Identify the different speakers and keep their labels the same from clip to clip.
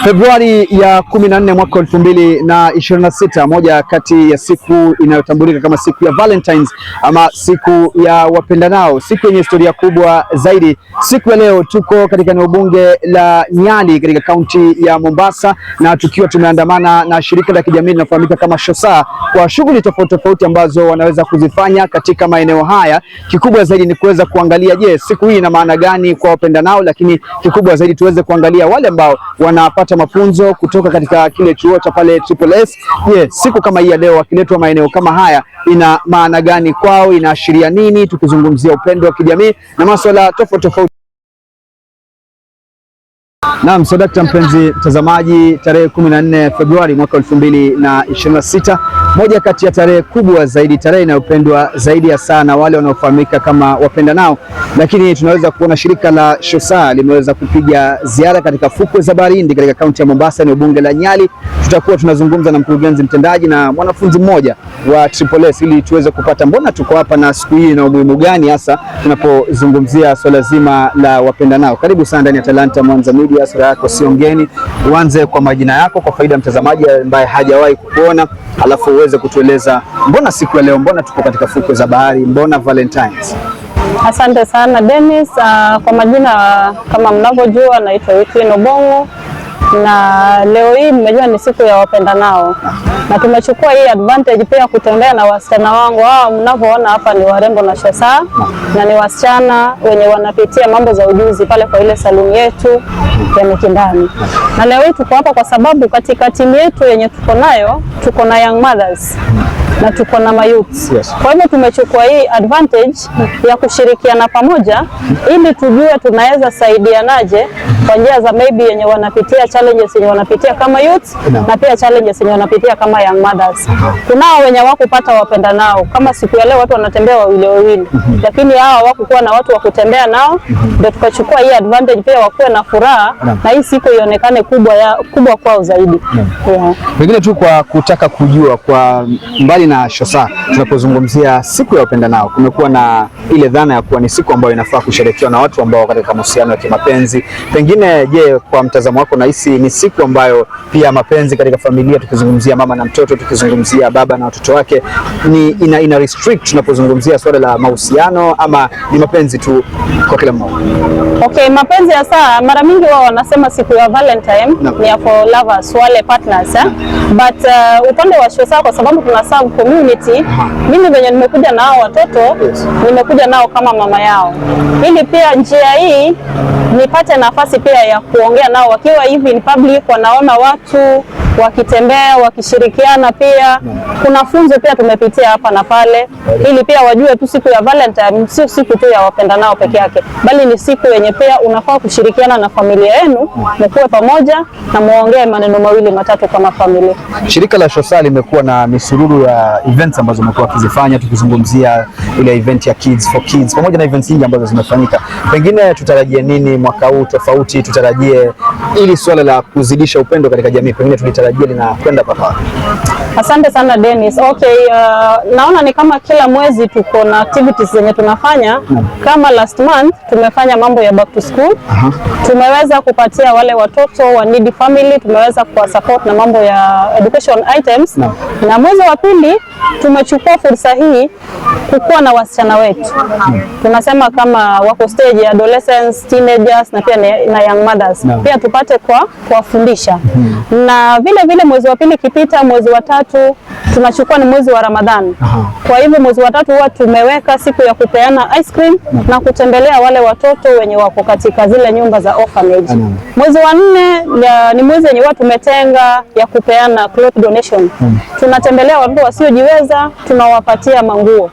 Speaker 1: Februari ya 14 mwaka 2026, moja kati ya siku inayotambulika kama siku ya Valentines ama siku ya wapendanao, siku yenye historia kubwa zaidi. Siku ya leo tuko katika eneo bunge la Nyali katika kaunti ya Mombasa, na tukiwa tumeandamana na shirika la kijamii linalofahamika kama Shosa kwa shughuli tofauti tofauti ambazo wanaweza kuzifanya katika maeneo haya. Kikubwa zaidi ni kuweza kuangalia, je, siku hii ina maana gani kwa wapendanao, lakini kikubwa zaidi tuweze kuangalia wale ambao wanapata mafunzo kutoka katika kile chuo cha pale Triple S. Je, siku kama hii ya leo wakiletwa maeneo kama haya ina maana gani kwao, inaashiria nini, tukizungumzia upendo wa kijamii na masuala tofauti tofauti. Naam, Sodakta mpenzi mtazamaji, tarehe 14 Februari mwaka 2026, moja kati ya tarehe kubwa zaidi, tarehe inayopendwa zaidi ya sana wale wanaofahamika kama wapendanao. Lakini tunaweza kuona shirika la Shosa limeweza kupiga ziara katika fukwe za Barindi katika kaunti ya Mombasa, eneo bunge la Nyali. Tutakuwa tunazungumza na mkurugenzi mtendaji na mwanafunzi mmoja wa Triple S ili tuweze kupata mbona tuko hapa na siku hii na umuhimu gani hasa tunapozungumzia swala zima la wapendanao. Karibu sana ndani ya Talanta Mwanza Media. Sura yako sio ngeni, uanze kwa majina yako kwa faida ya mtazamaji ambaye hajawahi kukuona, alafu uweze kutueleza mbona siku ya leo, mbona tuko katika fukwe za bahari, mbona Valentines?
Speaker 2: Asante sana Dennis. Kwa majina kama mnavyojua naitwa Wycliffe Obongo, na leo hii mmejua ni siku ya wapendanao, na tumechukua hii advantage pia kutembea na wasichana wangu. Hao mnavyoona hapa ni warembo na Shosa, na ni wasichana wenye wanapitia mambo za ujuzi pale kwa ile saluni yetu ya Mikindani. Na leo hii tuko hapa kwa sababu katika timu yetu yenye tuko nayo, tuko na young mothers na tuko na mayouth. Kwa hivyo tumechukua hii advantage ya kushirikiana pamoja ili tujue tunaweza saidianaje kwa njia za maybe yenye wanapitia challenges yenye wanapitia kama youth na pia challenges yenye wanapitia kama young mothers. Kunao wenye wakupata wapendanao, kama siku ya leo watu wanatembea wawili wawili, lakini hawa hawakuwa na watu wa kutembea nao, ndio tukachukua hii advantage pia wakuwe na furaha na hii siku ionekane kubwa kwao zaidi.
Speaker 1: Pengine tu kwa kutaka kujua, kwa mbali na Shosa, tunapozungumzia siku ya wapendanao, kumekuwa na ile dhana ya kuwa ni siku ambayo inafaa kusherekewa na watu ambao katika mahusiano ya kimapenzi. Pengine je, kwa mtazamo wako nahisi ni siku ambayo pia mapenzi katika familia, tukizungumzia mama na mtoto, tukizungumzia baba na watoto wake, ni ina restrict tunapozungumzia swala la mahusiano, ama ni mapenzi tu kwa kila mmoja?
Speaker 2: Okay, mapenzi ya saa mara mingi wao wanasema siku ya Valentine ni for lovers, wale partners but upande wa Shosa kwa sababu tuna serve community, mimi venye nimekuja na hao watoto, nimekuja nao kama mama yao, ili pia njia hii nipate nafasi pia ya kuongea nao wakiwa hivi in public, wanaona watu wakitembea wakishirikiana. Pia kuna funzo pia tumepitia hapa na pale, ili pia wajue tu siku ya Valentine sio siku tu ya wapendanao peke yake, bali ni siku yenye pia unafaa kushirikiana na familia yenu, mkuwe pamoja na muongee maneno mawili matatu kama familia.
Speaker 1: Shirika la Shosa limekuwa na misururu ya events ambazo mmekuwa kuzifanya, tukizungumzia ile event ya Kids for Kids pamoja na events nyingi ambazo zimefanyika. Pengine tutarajie nini mwaka huu tofauti? Tutarajie ili swala la kuzidisha upendo katika jamii, pengine tulitarajia linakwenda paka?
Speaker 2: Asante sana Dennis. Okay, naona ni kama kila mwezi tuko na activities zenye tunafanya. Kama last month tumefanya mambo ya back to school. Tumeweza kupatia wale watoto wa needy family, tumeweza kuwa support na mambo ya education items. Na mwezi wa pili tumechukua fursa hii kukuwa na wasichana wetu. Tunasema kama wako stage ya adolescents, teenagers na pia na young mothers. Pia tupate kuwafundisha. Na vile mwezi wa pili kipita, mwezi wa tatu tunachukua ni mwezi wa Ramadhani. Kwa hivyo mwezi wa tatu huwa tumeweka siku ya kupeana ice cream na kutembelea wale watoto wenye wako katika zile nyumba za orphanage. Mwezi wa 4 ni mwezi wenye watu tumetenga ya kupeana cloth donation. Tunatembelea watoto wasiojiweza, tunawapatia manguo.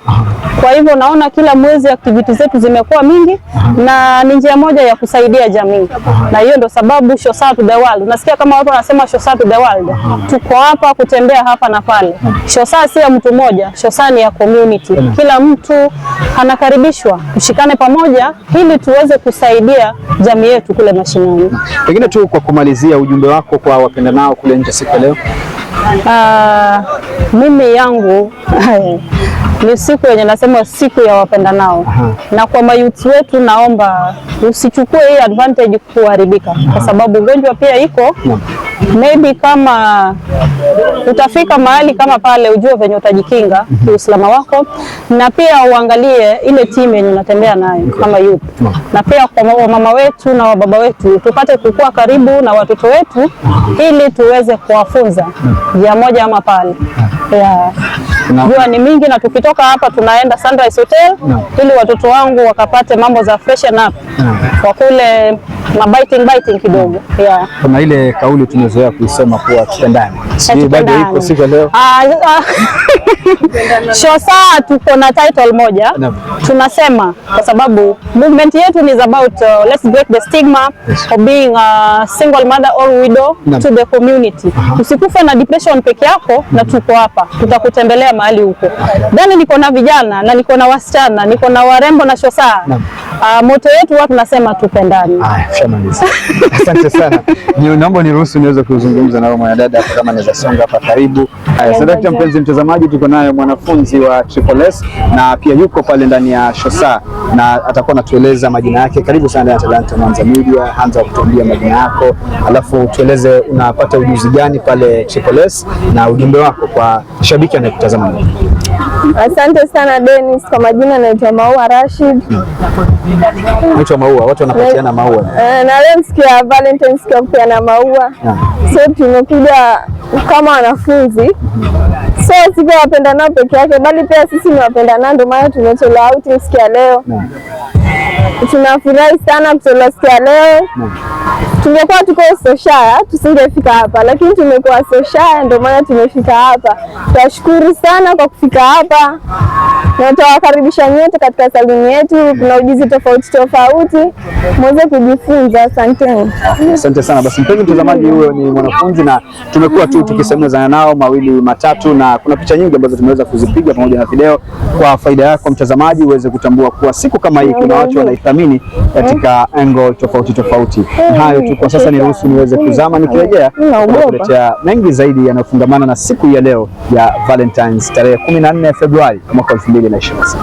Speaker 2: Kwa hivyo naona kila mwezi activities zetu zimekuwa mingi na ni njia moja ya kusaidia jamii. Na hiyo ndo sababu Shosa to the world. Unasikia kama watu wanasema Shosa to the world. Tuko hapa kutembea hapa na pale. Shosa si ya mtu mmoja, Shosa ni ya community. Kila mtu anakaribishwa, tushikane pamoja ili tuweze kusaidia jamii yetu kule mashinani.
Speaker 1: Pengine tu kwa kumalizia, ujumbe wako kwa wapendanao kule nje siku leo?
Speaker 2: Mimi yangu ni siku yenye nasema siku ya wapendanao. Na kwa mayouth wetu naomba usichukue hii advantage kuharibika, kwa sababu ugonjwa pia iko maybe kama utafika mahali kama pale ujue venye utajikinga kiusalama wako, na pia uangalie ile timu yenye unatembea nayo kama youth, na pia kwa mama wetu na baba wetu tupate kukua karibu na watoto wetu ili tuweze kuwafunza njia moja ama pale. Jua ni mingi na tukitoka hapa tunaenda Sunrise Hotel ili watoto wangu wakapate mambo za freshen up kwa kule biting kidogo.
Speaker 1: Kuna ile kauli tumezoea kuisema kuwa tupendane. Sijui bado iko siku leo. Shosa tuko na title moja. Tunasema kwa sababu movement yetu is about let's break the stigma of being a single mother or widow to the community. Usikufe na depression peke yako, na tuko hapa tutakutembelea mahali huko. Then niko na vijana na niko na wasichana, niko na warembo na Shosa. Moto yetu huwa tunasema tupendane. Asante sana. Naomba niruhusu niweze kuzungumza na mwanadada kama naweza songa hapa karibu. Asante mpenzi mtazamaji, tuko naye mwanafunzi wa Triple S na pia yuko pale ndani ya Shosa na atakuwa anatueleza majina yake. Karibu sana Talanta Mwanza Media, anza kutuambia majina yako, alafu tueleze unapata ujuzi gani pale Triple S na ujumbe wako kwa shabiki anayekutazama.
Speaker 3: Asante sana Dennis, kwa majina naitwa Maua Rashid.
Speaker 1: Naitwa Maua, watu wanapatiana maua.
Speaker 3: Na leo siku ya Valentine's siku ya kupeana maua. So tumekuja kama wanafunzi. So siku ya wapendanao peke yake, bali pia sisi ni wapendanao, ndio maana tumetolewa outing siku ya leo. Tunafurahi sana kutolewa siku ya leo. Tungekuwa tuko Soshaya tusingefika hapa, lakini tumekuwa Soshaya ndio maana tumefika hapa. Tunashukuru sana kwa kufika hapa. Na tutawakaribisha nyote katika saluni yetu, kuna ujuzi tofauti mweze kujifunza. Asante.
Speaker 1: Asante sana. Basi mpenzi mtazamaji, huyo ni mwanafunzi na tumekuwa tu tukisemezana nao mawili matatu, na kuna picha nyingi ambazo tumeweza kuzipiga pamoja na video kwa faida yako mtazamaji uweze kutambua kuwa siku kama hii kuna watu wanaithamini katika angle tofauti. Hayo tu kwa sasa, niruhusu niweze kuzama, nikirejea kuletea mengi zaidi yanayofungamana na siku ya leo ya Valentine's tarehe 14 Februari mwaka 2026.